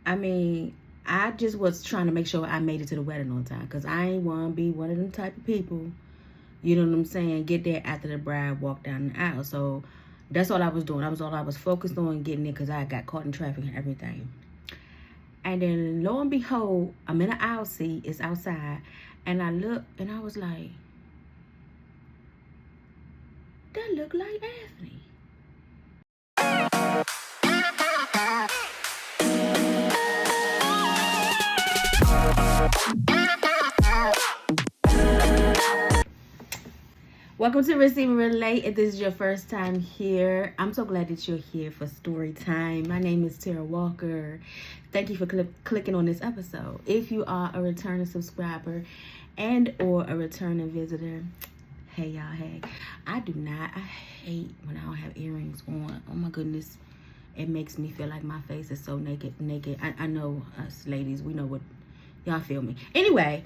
I mean, I just was trying to make sure I made it to the wedding on time, because I ain't want to be one of them type of people, you know what I'm saying, get there after the bride walked down the aisle. So that's all I was doing. That was all I was focused on, getting it, because I got caught in traffic and everything. And then lo and behold, I'm in an aisle seat, it's outside, and I look and I was like, that look like Anthony. Welcome to Receive and Relate. If this is your first time here, I'm so glad that you're here for story time. My name is Tara Walker. Thank you for clicking on this episode. If you are a returning subscriber and or a returning visitor, hey y'all, hey. I hate when I don't have earrings on. Oh my goodness. It makes me feel like my face is so naked. I know us ladies, we know what, y'all feel me. Anyway,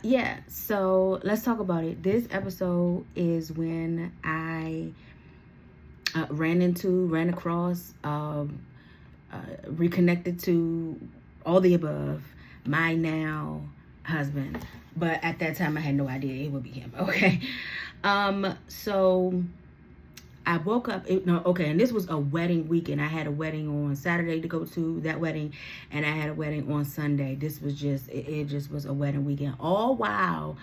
yeah, so let's talk about it. This episode is when I ran across, reconnected to all the above, my now husband. But at that time, I had no idea it would be him, okay? So I woke up, and this was a wedding weekend. I had a wedding on Saturday to go to that wedding, and I had a wedding on Sunday. This was just, it just was a wedding weekend. All while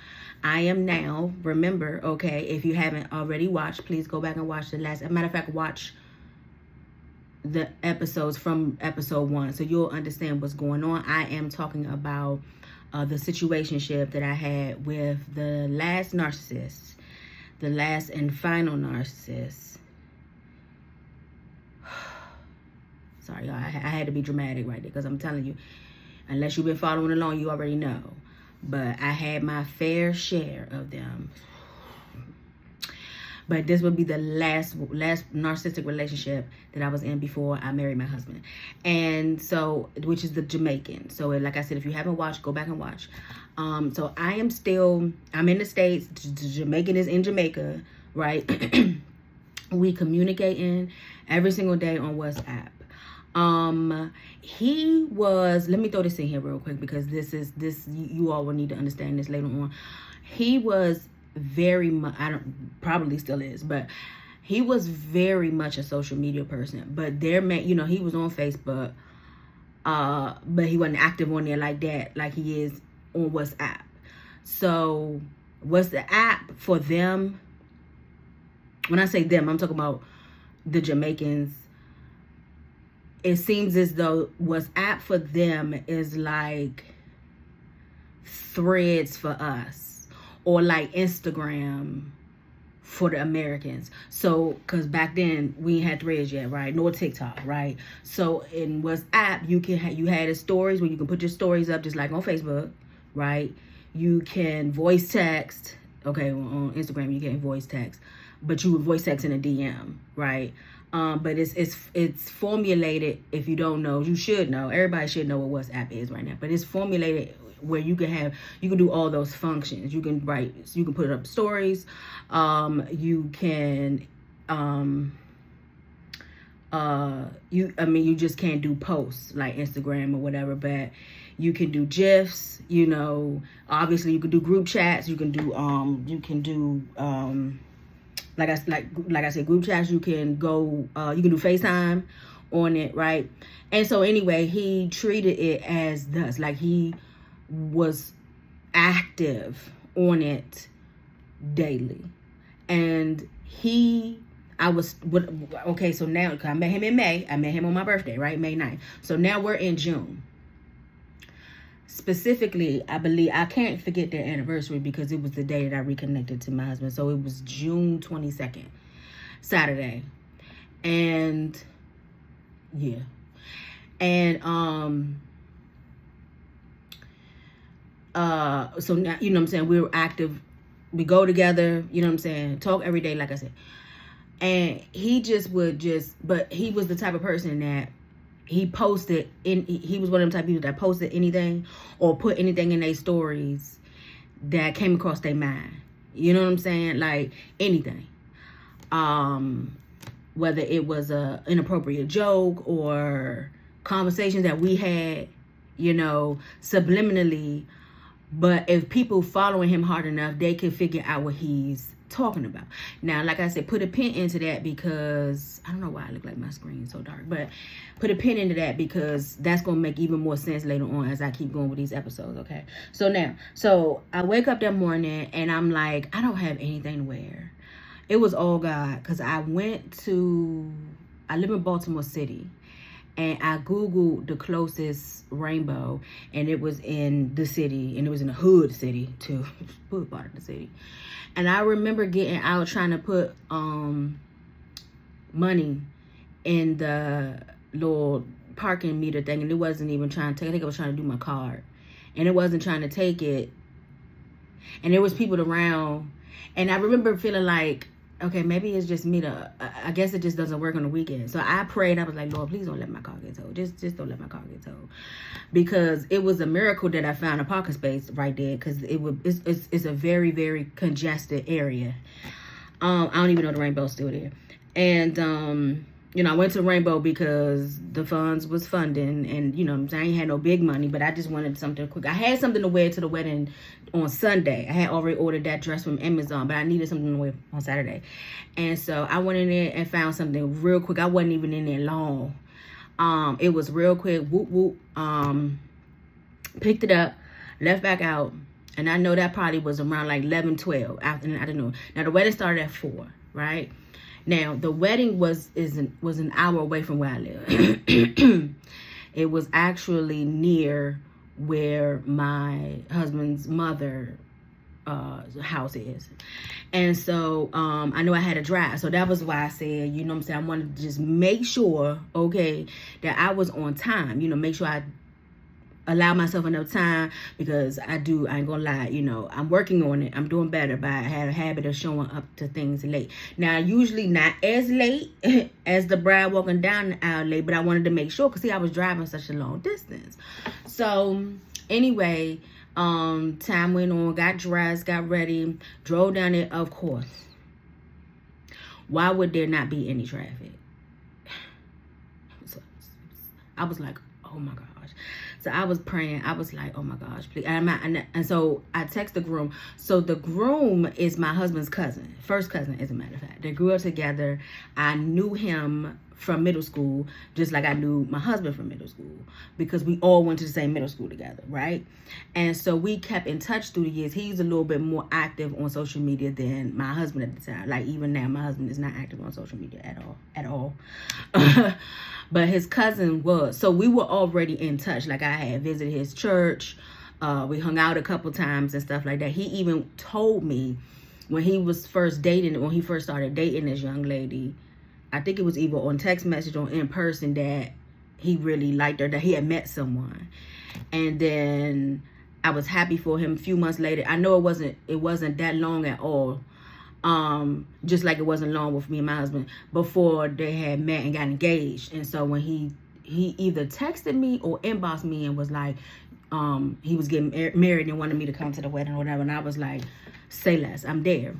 I am now, remember, okay, if you haven't already watched, please go back and watch the last, as a matter of fact, watch the episodes from episode 1, so you'll understand what's going on. I am talking about the situationship that I had with the last narcissist, the last and final narcissist. Sorry, y'all, I had to be dramatic right there, because I'm telling you, unless you've been following along, you already know. But I had my fair share of them. But this would be the last narcissistic relationship that I was in before I married my husband. And so, which is the Jamaican. So like I said, if you haven't watched, go back and watch. So I'm in the States. The Jamaican is in Jamaica, right? We communicating every single day on WhatsApp. He was, let me throw this in here real quick, because you all will need to understand this later on. He was very much, probably still is, but he was very much a social media person. But he was on Facebook, but he wasn't active on there like that, like he is on WhatsApp. So what's the app for them? When I say them, I'm talking about the Jamaicans. It seems as though WhatsApp for them is like Threads for us, or like Instagram for the Americans. So, because back then we ain't had Threads yet, right? Nor TikTok, right? So in WhatsApp, you had the stories where you can put your stories up just like on Facebook, right? You can voice text. Okay, on Instagram you can voice text, but you would voice text in a DM, right? But it's formulated. If you don't know, you should know. Everybody should know what WhatsApp is right now. But it's formulated where you can do all those functions. You can put up stories. You can you just can't do posts like Instagram or whatever, but you can do GIFs, obviously you can do group chats, you can do like I said, group chats, you can go, you can do FaceTime on it, right? And so anyway, he treated it as thus, like he was active on it daily. And so now, I met him in May. I met him on my birthday, right? May 9th. So now we're in June. Specifically, I believe, I can't forget their anniversary because it was the day that I reconnected to my husband. So it was June 22nd, Saturday. And yeah. And so now, you know what I'm saying, we were active. We go together, you know what I'm saying, talk every day, like I said. And he but he was the type of person that he was one of them type of people that posted anything or put anything in their stories that came across their mind. You know what I'm saying? Like anything. whether it was a inappropriate joke or conversations that we had, you know, subliminally. But if people following him hard enough, they can figure out what he's talking about. Now, like I said, put a pin into that, because I don't know why I look like my screen is so dark, but put a pin into that, because that's going to make even more sense later on as I keep going with these episodes. Okay. So I wake up that morning and I'm like, I don't have anything to wear. It was all God, because I live in Baltimore City, and I Googled the closest rainbow, and it was in the city, and it was in the hood city too, hood part of the city. And I remember getting out trying to put money in the little parking meter thing, and it wasn't even trying to take. I think I was trying to do my card, and it wasn't trying to take it. And there was people around, and I remember feeling like, okay, maybe it's just me. I guess it just doesn't work on the weekend. So I prayed. I was like, Lord, please don't let my car get towed. Just don't let my car get towed, because it was a miracle that I found a parking space right there, because it's a very, very congested area. I don't even know the Rainbow's still there. And you know, I went to Rainbow because the funds was funding, and you know, I ain't had no big money, but I just wanted something quick. I had something to wear to the wedding on Sunday. I had already ordered that dress from Amazon, but I needed something to wear on Saturday. And so I went in there and found something real quick. I wasn't even in there long. It was real quick. Whoop, whoop. Picked it up, left back out. And I know that probably was around like 11, 12 after, I don't know. Now the wedding started at 4, right? Now the wedding was an hour away from where I live. It was actually near where my husband's mother house is. And so I know I had to drive. So that was why I said, you know what I'm saying, I wanted to just make sure, okay, that I was on time. You know, make sure I allow myself enough time, because I ain't gonna lie, you know, I'm working on it. I'm doing better, but I had a habit of showing up to things late. Now, usually not as late as the bride walking down the aisle late, but I wanted to make sure, because see, I was driving such a long distance. So anyway, time went on, got dressed, got ready, drove down there. Of course, why would there not be any traffic? So I was like, oh my gosh. So I was praying. I was like, oh my gosh, please. And so I text the groom. So the groom is my husband's cousin, first cousin, as a matter of fact. They grew up together. I knew him from middle school, just like I knew my husband from middle school, because we all went to the same middle school together, right? And so we kept in touch through the years. He's a little bit more active on social media than my husband at the time. Like even now, my husband is not active on social media at all. But his cousin was. So we were already in touch. Like I had visited his church. We hung out a couple times and stuff like that. He even told me when he first started dating this young lady, I think it was either on text message or in person, that he really liked her, that he had met someone. And then I was happy for him. A few months later, I know it wasn't that long at all. Just like it wasn't long with me and my husband before they had met and got engaged. And so when he either texted me or inboxed me and was like, he was getting married and wanted me to come to the wedding or whatever. And I was like, say less, I'm there.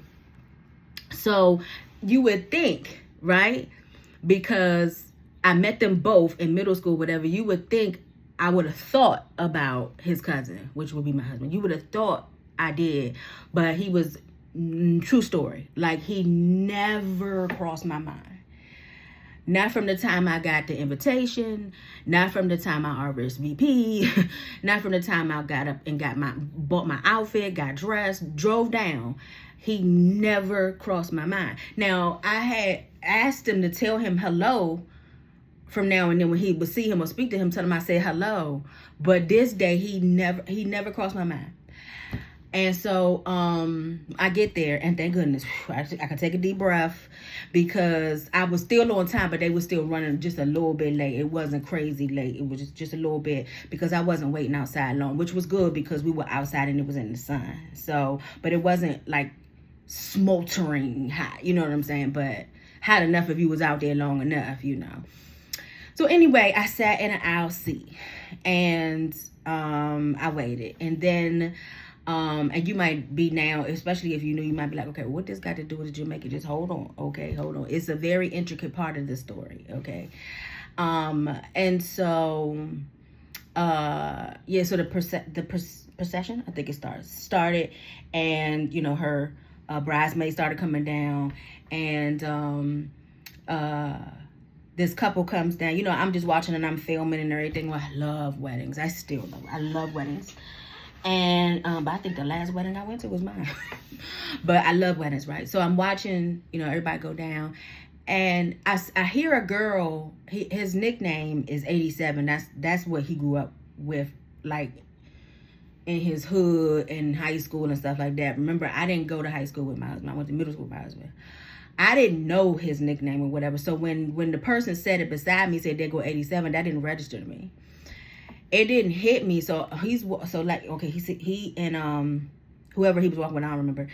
So you would think, right? Because I met them both in middle school, whatever, you would think I would have thought about his cousin, which would be my husband. You would have thought I did, but he was, true story, like he never crossed my mind. Not from the time I got the invitation, not from the time I RSVP, not from the time I got up and bought my outfit, got dressed, drove down. He never crossed my mind. Now, I had asked him to tell him hello from now and then when he would see him or speak to him, tell him I said hello. But this day, he never crossed my mind. And so I get there, and thank goodness, I could take a deep breath, because I was still on time, but they were still running just a little bit late. It wasn't crazy late. It was just a little bit, because I wasn't waiting outside long, which was good because we were outside and it was in the sun. So, but it wasn't like smoldering hot, you know what I'm saying? But hot enough if you was out there long enough, you know. So anyway, I sat in an aisle seat, and I waited, and then And you might be now, especially if you knew, you might be like, okay, what this got to do with Jamaica? Just hold on. Okay, hold on. It's a very intricate part of the story. Okay. And so, yeah, so the procession, I think it started, and, you know, her bridesmaids started coming down, and, this couple comes down. You know, I'm just watching and I'm filming and everything. Well, I love weddings. I still love. I love weddings. And but I think the last wedding I went to was mine. But I love weddings, right? So I'm watching, you know, everybody go down, and I hear a girl. His nickname is 87. That's what he grew up with, like in his hood and high school and stuff like that. Remember, I didn't go to high school with my husband. I went to middle school with my husband. I didn't know his nickname or whatever. So when the person said it beside me, said they go 87, that didn't register to me. It didn't hit me. So okay, he and whoever he was walking with, I don't remember,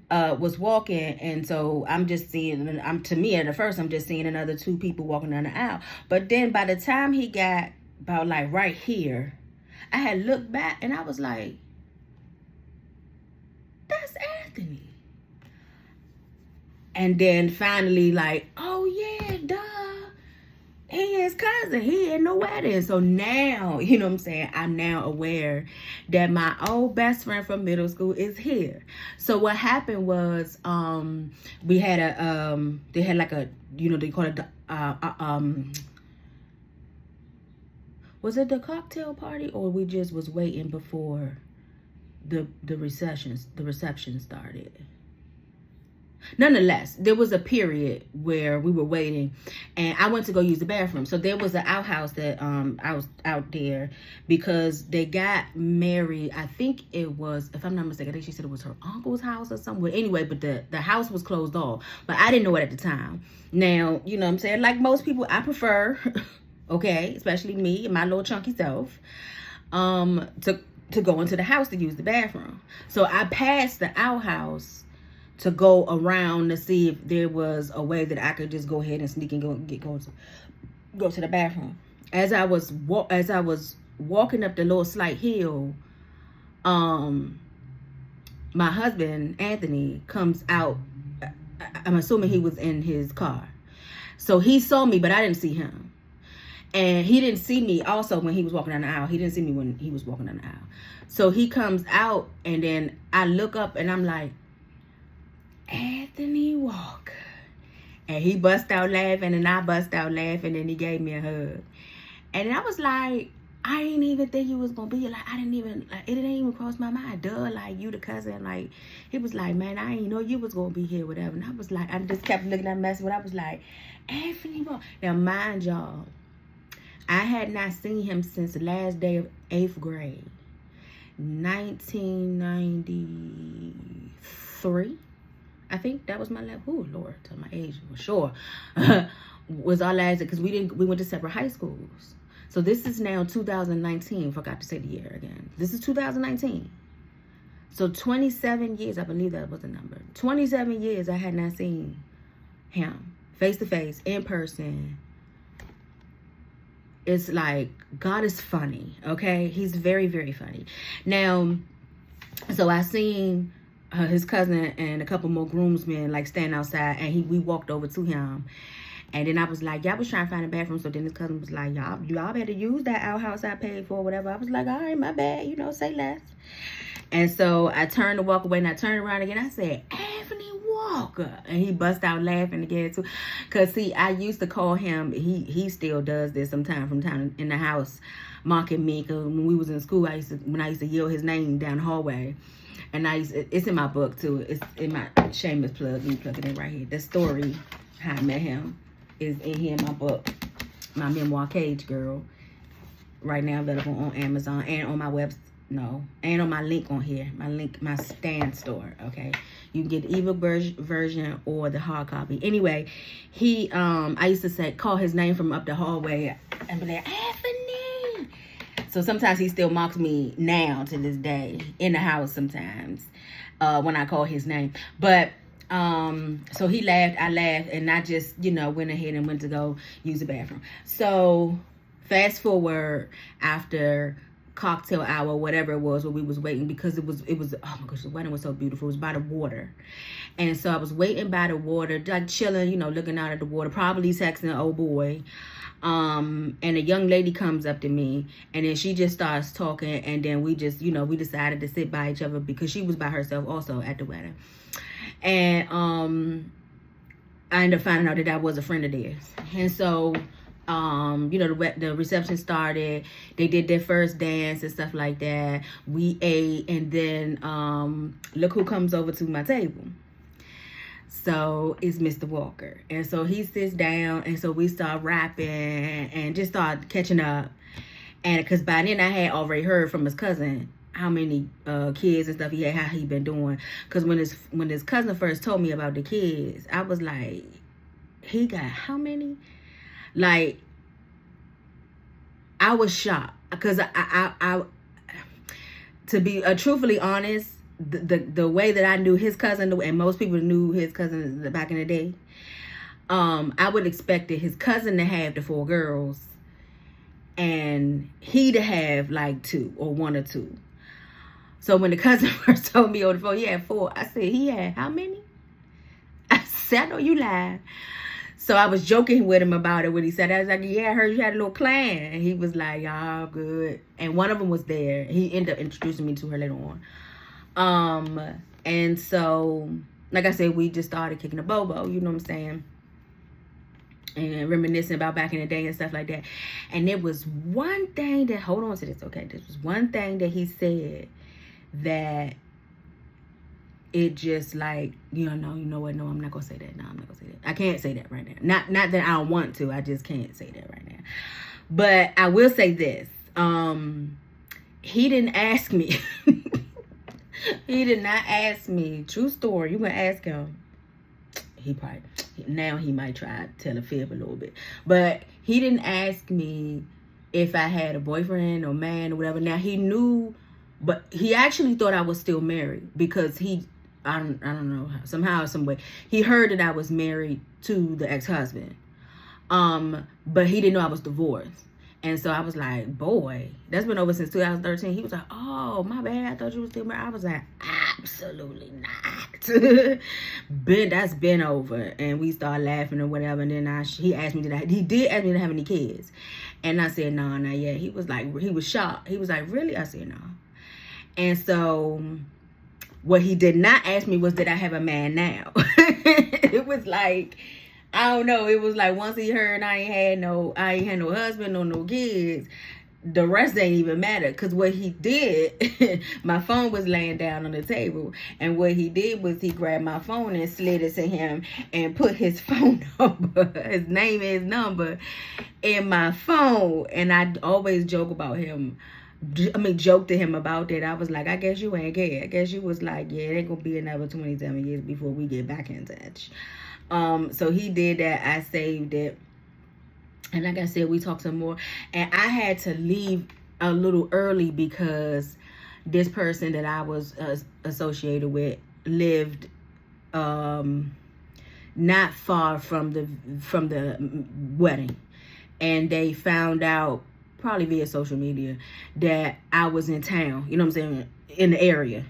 was walking, and so I'm just seeing, to me at first I'm just seeing another two people walking down the aisle. But then by the time he got about like right here, I had looked back and I was like, that's Anthony. And then finally, like, oh yeah, duh. He is cousin. He in the wedding. So now, you know what I'm saying, I'm now aware that my old best friend from middle school is here. So what happened was, we had they had like a, you know, they call it was it the cocktail party, or we just was waiting before the reception started? Nonetheless, there was a period where we were waiting, and I went to go use the bathroom. So there was an outhouse that I was out there because they got married. I think it was, if I'm not mistaken, I think she said it was her uncle's house or somewhere. Anyway, but the house was closed off, but I didn't know it at the time. Now, you know what I'm saying, like most people, I prefer, okay, especially me and my little chunky self, to go into the house to use the bathroom. So I passed the outhouse to go around to see if there was a way that I could just go ahead and sneak and go to the bathroom. As I was walking up the little slight hill, my husband Anthony comes out. I'm assuming he was in his car, so he saw me, but I didn't see him, and he didn't see me also when he was walking down the aisle. He didn't see me when he was walking down the aisle. So he comes out, and then I look up, and I'm like, Anthony Walker. And he bust out laughing, and I bust out laughing, and he gave me a hug. And I was like, I didn't even think you was gonna be like, it didn't even cross my mind. Duh, like, you the cousin. Like, he was like, man, I didn't know you was gonna be here, whatever. And I was like, I just kept looking at the message, but I was like, Anthony Walker. Now mind y'all, I had not seen him since the last day of 8th grade, 1993. I think that was my last. Oh Lord, tell my age for sure. Was our last, because we went to separate high schools. So this is now 2019. Forgot to say the year again. This is 2019. So 27 years, I believe that was the number. 27 years I had not seen him face to face, in person. It's like, God is funny, okay? He's very, very funny. Now, so I seen his cousin and a couple more groomsmen like stand outside, and we walked over to him, and then I was like, y'all was trying to find a bathroom. So then his cousin was like, y'all better use that outhouse I paid for, whatever. I was like, all right, my bad, you know, say less. And so I turned to walk away, and I turned around again. I said, Anthony Walker. And he bust out laughing again too, because see, I used to call him, he still does this from time in the house, mocking me, because when we was in school, I used to yell his name down the hallway. And it's in my book too. It's in my shameless plug. Let me plug it in right here. The story, how I met him, is in here in my book. My memoir, Cage Girl. Right now available on Amazon and on my and on my link on here. My stand store, okay? You can get the ebook version or the hard copy. Anyway, I used to call his name from up the hallway and be like, Anthony. So sometimes he still mocks me now to this day in the house sometimes when I call his name. But so he laughed, I laughed, and I just, went ahead and went to go use the bathroom. So fast forward, after cocktail hour, whatever it was, where we was waiting, because it was oh my gosh, the wedding was so beautiful. It was by the water. And so I was waiting by the water, like chilling, you know, looking out at the water, probably texting an old boy. And a young lady comes up to me, and then she just starts talking, and then we just, you know, we decided to sit by each other because she was by herself also at the wedding. And I ended up finding out that I was a friend of theirs. And so you know, the reception started. They did their first dance and stuff like that. We ate, and then look who comes over to my table. So it's Mr. Walker. And so he sits down, and so we start rapping and just start catching up. And because by then I had already heard from his cousin how many kids and stuff he had, how he been doing. Because when his cousin first told me about the kids, I was like, he got how many? Like, I was shocked. Because I to be truthfully honest, the way that I knew his cousin, and most people knew his cousin back in the day, I would expected his cousin to have the 4 girls, and he to have like 2 or 1 or 2. So when the cousin first told me on the phone he had 4, I said, he had how many? I said, I know you lied. So I was joking with him about it when he said that. I was like, yeah, I heard you had a little clan. And he was like, y'all good. And one of them was there. He ended up introducing me to her later on. And so, like I said, we just started kicking a bobo, you know what I'm saying? And reminiscing about back in the day and stuff like that. And there was one thing that, hold on to this, okay? This was one thing that he said that it just like, you know what? No, I'm not gonna say that. No, I'm not gonna say that. I can't say that right now. Not that I don't want to. I just can't say that right now. But I will say this. He didn't ask me. He did not ask me. True story. You gonna ask him. Now he might try to tell a fib a little bit. But he didn't ask me if I had a boyfriend or man or whatever. Now he knew, but he actually thought I was still married because I don't know, somehow, some way, he heard that I was married to the ex-husband. But he didn't know I was divorced. And so I was like, boy, that's been over since 2013. He was like, oh, my bad. I thought you were still married. I was like, absolutely not. That's been over. And we started laughing or whatever. And then he asked me, he did ask me to have any kids. And I said, no, not yet. He was like, he was shocked. He was like, really? I said, no. And so what he did not ask me was, did I have a man now? It was like, I don't know. It was like once he heard I ain't had no husband or no kids, the rest ain't even matter. Because what he did, my phone was laying down on the table. And what he did was he grabbed my phone and slid it to him and put his phone number, his name and his number, in my phone. And I always joke about him. Joke to him about that. I was like, I guess you ain't care. I guess you was like, yeah, it ain't gonna be another 27 years before we get back in touch. So he did that. I saved it. And like I said, we talked some more. And I had to leave a little early because this person that I was associated with lived not far from the wedding. And they found out, probably via social media, that I was in town, you know what I'm saying, in the area.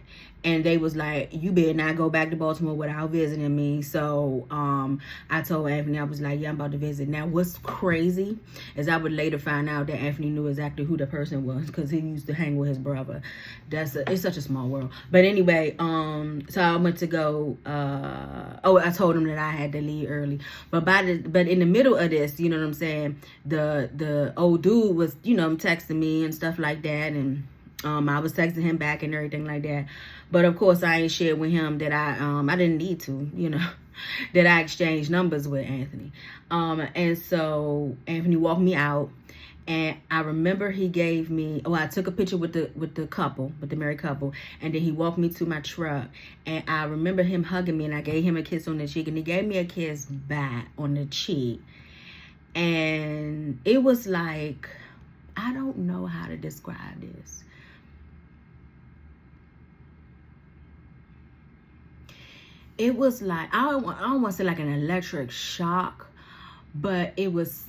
And they was like, you better not go back to Baltimore without visiting me. So I told Anthony, I was like, yeah, I'm about to visit. Now, what's crazy is I would later find out that Anthony knew exactly who the person was because he used to hang with his brother. It's such a small world. But anyway, so I went to go, I told him that I had to leave early. But in the middle of this, you know what I'm saying, the old dude was, you know, texting me and stuff like that. And I was texting him back and everything like that. But of course, I ain't shared with him that I didn't need to, you know, that I exchanged numbers with Anthony. And so Anthony walked me out, and I remember he gave me, I took a picture with the couple, with the married couple, and then he walked me to my truck, and I remember him hugging me, and I gave him a kiss on the cheek, and he gave me a kiss back on the cheek. And it was like, I don't know how to describe this. It was like, I don't want to say like an electric shock, but it was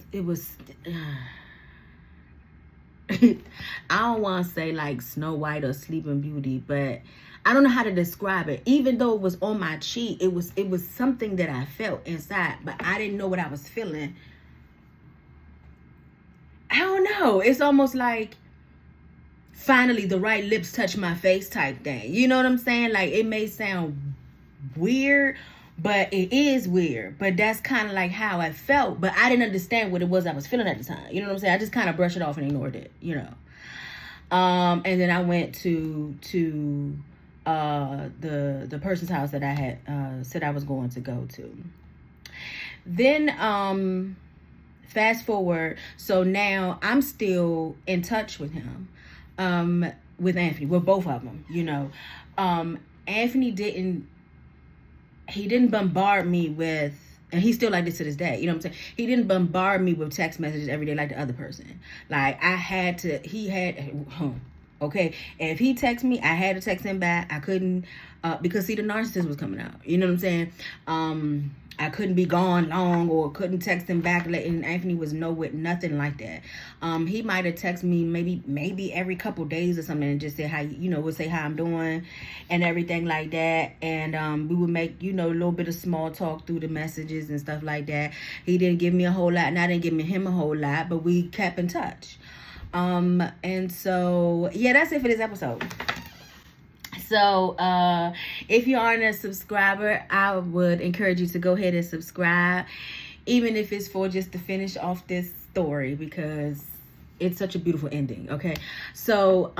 I don't want to say like Snow White or Sleeping Beauty, but I don't know how to describe it. Even though it was on my cheek, it was something that I felt inside, but I didn't know what I was feeling. I don't know. It's almost like finally the right lips touch my face type thing. You know what I'm saying? Like, it may sound weird, but it is weird. But that's kind of like how I felt. But I didn't understand what it was I was feeling at the time. You know what I'm saying? I just kind of brushed it off and ignored it, you know. And then I went to the person's house that I had said I was going to go to. Then fast forward, so now I'm still in touch with him, with Anthony, with both of them, you know. Anthony didn't bombard me with, and he's still like this to this day, you know what I'm saying? He didn't bombard me with text messages every day like the other person. Like, okay, and if he texted me, I had to text him back. I couldn't, because see, the narcissist was coming out, you know what I'm saying? I couldn't be gone long, or couldn't text him back. And Anthony was with nothing like that. He might have texted me maybe every couple days or something, and just say how, you know, would say how I'm doing and everything like that. And we would make, you know, a little bit of small talk through the messages and stuff like that. He didn't give me a whole lot, and I didn't give him a whole lot, but we kept in touch. And so, yeah, that's it for this episode. So, if you aren't a subscriber, I would encourage you to go ahead and subscribe, even if it's for just to finish off this story, because it's such a beautiful ending. Okay. So,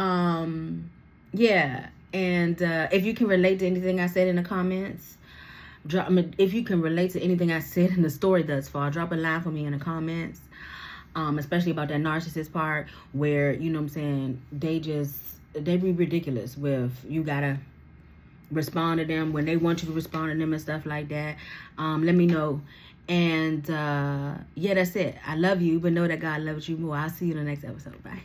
yeah. And, if you can relate to anything I said in the comments, if you can relate to anything I said in the story thus far, drop a line for me in the comments. Especially about that narcissist part where, you know what I'm saying, they be ridiculous with, you gotta respond to them when they want you to respond to them and stuff like that. Let me know. And yeah, that's it. I love you, but know that God loves you more. I'll see you in the next episode. Bye.